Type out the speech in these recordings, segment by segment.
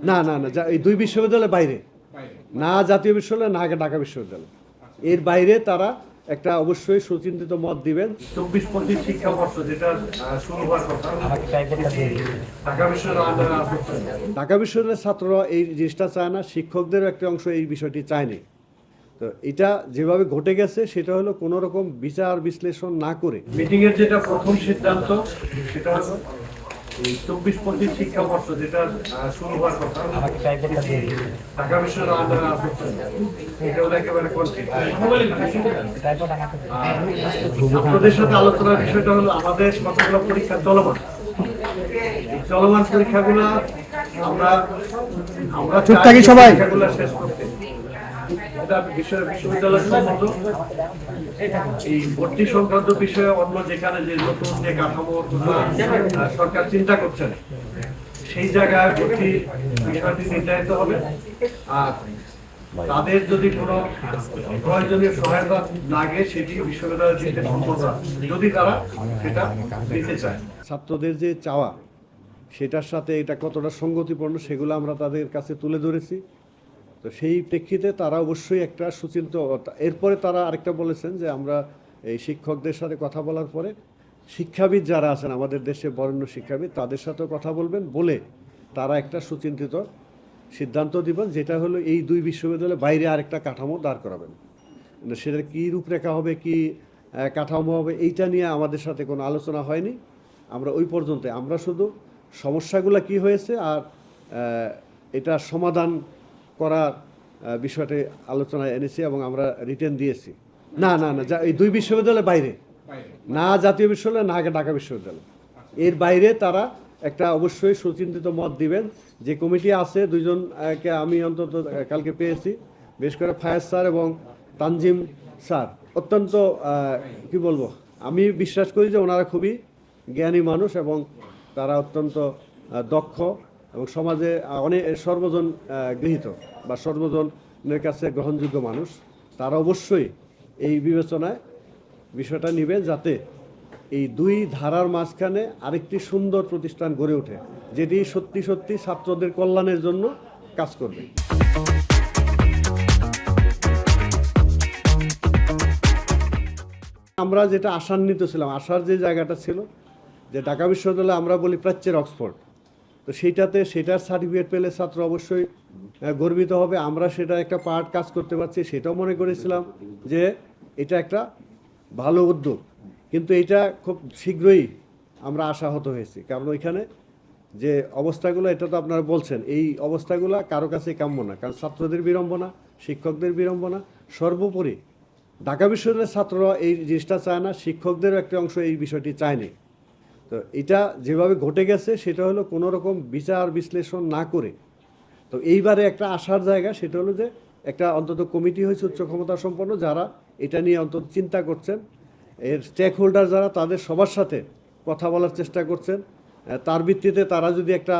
না না না, এই দুই বিশ্ববিদ্যালয়ের বাইরে, না জাতীয় বিশ্ববিদ্যালয় না ঢাকা বিশ্ববিদ্যালয়, এর বাইরে তারা একটা অবশ্যই সুচিন্তিত মত দিবেন। 24-25 শিক্ষাবর্ষ যেটা শুরু হওয়ার কথা, ঢাকা বিশ্ববিদ্যালয়ের ছাত্ররা এই জিনিসটা চায় না, শিক্ষকদেরও একটা অংশ এই বিষয়টি চায়নি। তো এটা যেভাবে ঘটে গেছে সেটা হলো কোনো রকম বিচার বিশ্লেষণ না করে মিটিং এর যেটা প্রথম সিদ্ধান্ত, সেটা হলো 24-25 শিক্ষাবর্ষ যেটা শুরু হওয়ার কথা, ঢাকা বিশ্ববিদ্যালয় একেবারে আপনাদের সাথে আলোচনার বিষয়টা হলো আমাদের কতগুলো পরীক্ষা চলমান, চলমান পরীক্ষাগুলো আমরা চুপ থাকি সবাই শেষ করতে। বিশ্ববিদ্যালয় সম্বন্ধ এই ভর্তি সংক্রান্ত বিষয়ে অন্য যেখানে যে নতুন যে কাঠামো সরকার চিন্তা করছেন সেই জায়গায় ভর্তি বিষয়টি নির্ধারিত হবে। আর তাদের যদি কোনো প্রয়োজনীয় সহায়তা লাগে সেটি বিশ্ববিদ্যালয় দিতে সম্ভব, যদি তারা সেটা দিতে চায়। ছাত্রদের যে চাওয়া সেটার সাথে এটা কতটা সঙ্গতিপূর্ণ সেগুলো আমরা তাদের কাছে তুলে ধরেছি। তো সেই প্রেক্ষিতে তারা অবশ্যই একটা সুচিন্ত, এরপরে তারা আরেকটা বলেছেন যে আমরা এই শিক্ষকদের সাথে কথা বলার পরে শিক্ষাবিদ যারা আছেন আমাদের দেশে বরেণ্য শিক্ষাবিদ তাদের সাথেও কথা বলবেন, বলে তারা একটা সুচিন্তিত সিদ্ধান্ত দিবেন, যেটা হলো এই দুই বিশ্ববিদ্যালয়ের বাইরে আরেকটা কাঠামো দাঁড় করাবেন। সেটার কী রূপরেখা হবে, কি কাঠামো হবে, এইটা নিয়ে আমাদের সাথে কোনো আলোচনা হয়নি। আমরা ওই পর্যন্ত আমরা শুধু সমস্যাগুলো কি হয়েছে আর এটা সমাধান করার বিষয়টি আলোচনায় এনেছি এবং আমরা রিটেন দিয়েছি। না না না, এই দুই বিশ্ববিদ্যালয়ের বাইরে, না জাতীয় বিশ্ববিদ্যালয় না ঢাকা বিশ্ববিদ্যালয়, এর বাইরে তারা একটা অবশ্যই সুচিন্তিত মত দিবেন। যে কমিটি আছে দুইজনকে আমি অন্তত কালকে পেয়েছি, বিশেষ করে ফায়াজ স্যার এবং তানজিম স্যার অত্যন্ত কি বলবো, আমি বিশ্বাস করি যে ওনারা খুবই জ্ঞানী মানুষ এবং তারা অত্যন্ত দক্ষ এবং সমাজে অনেক সর্বজন গৃহীত বা সর্বজনের কাছে গ্রহণযোগ্য মানুষ। তারা অবশ্যই এই বিবেচনায় বিষয়টা নেবেন যাতে এই দুই ধারার মাঝখানে আরেকটি সুন্দর প্রতিষ্ঠান গড়ে ওঠে, যেটি সত্যি সত্যি ছাত্রদের কল্যাণের জন্য কাজ করবে। আমরা যেটা আশান্বিত ছিলাম, আশার যে জায়গাটা ছিল যে ঢাকা বিশ্ববিদ্যালয় আমরা বলি প্রাচ্যের অক্সফোর্ড, তো সেটার সার্টিফিকেট পেলে ছাত্র অবশ্যই গর্বিত হবে। আমরা সেটা একটা পার্ট কাজ করতে পারছি, সেটাও মনে করেছিলাম যে এটা একটা ভালো উদ্যোগ, কিন্তু এটা খুব শীঘ্রই আমরা আশাহত হয়েছি। কারণ ওইখানে যে অবস্থাগুলো, এটা তো আপনারা বলছেন, এই অবস্থাগুলো কারো কাছে কাম্য না। কারণ ছাত্রদের বিড়ম্বনা, শিক্ষকদের বিড়ম্বনা, সর্বোপরি ঢাকা বিশ্ববিদ্যালয়ের ছাত্ররা এই জিনিসটা চায় না, শিক্ষকদেরও একটা অংশ এই বিষয়টি চায়নি। তো এটা যেভাবে ঘটে গেছে সেটা হলো কোনো রকম বিচার বিশ্লেষণ না করে, তো এইবারে একটা আশার জায়গা সেটা হলো যে একটা অন্তত কমিটি হয়েছে উচ্চ ক্ষমতা সম্পন্ন, যারা এটা নিয়ে অন্তত চিন্তা করছেন, এর স্টেক হোল্ডার যারা তাদের সবার সাথে কথা বলার চেষ্টা করছেন। তার ভিত্তিতে তারা যদি একটা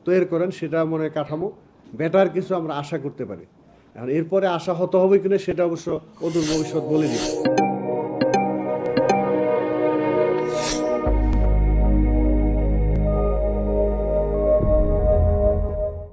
তৈরি করেন, সেটা মনে কাঠামো বেটার কিছু আমরা আশা করতে পারি। আর এরপরে আশা হতে হবে কিনা সেটা অবশ্য অদূর ভবিষ্যৎ বলে দিই।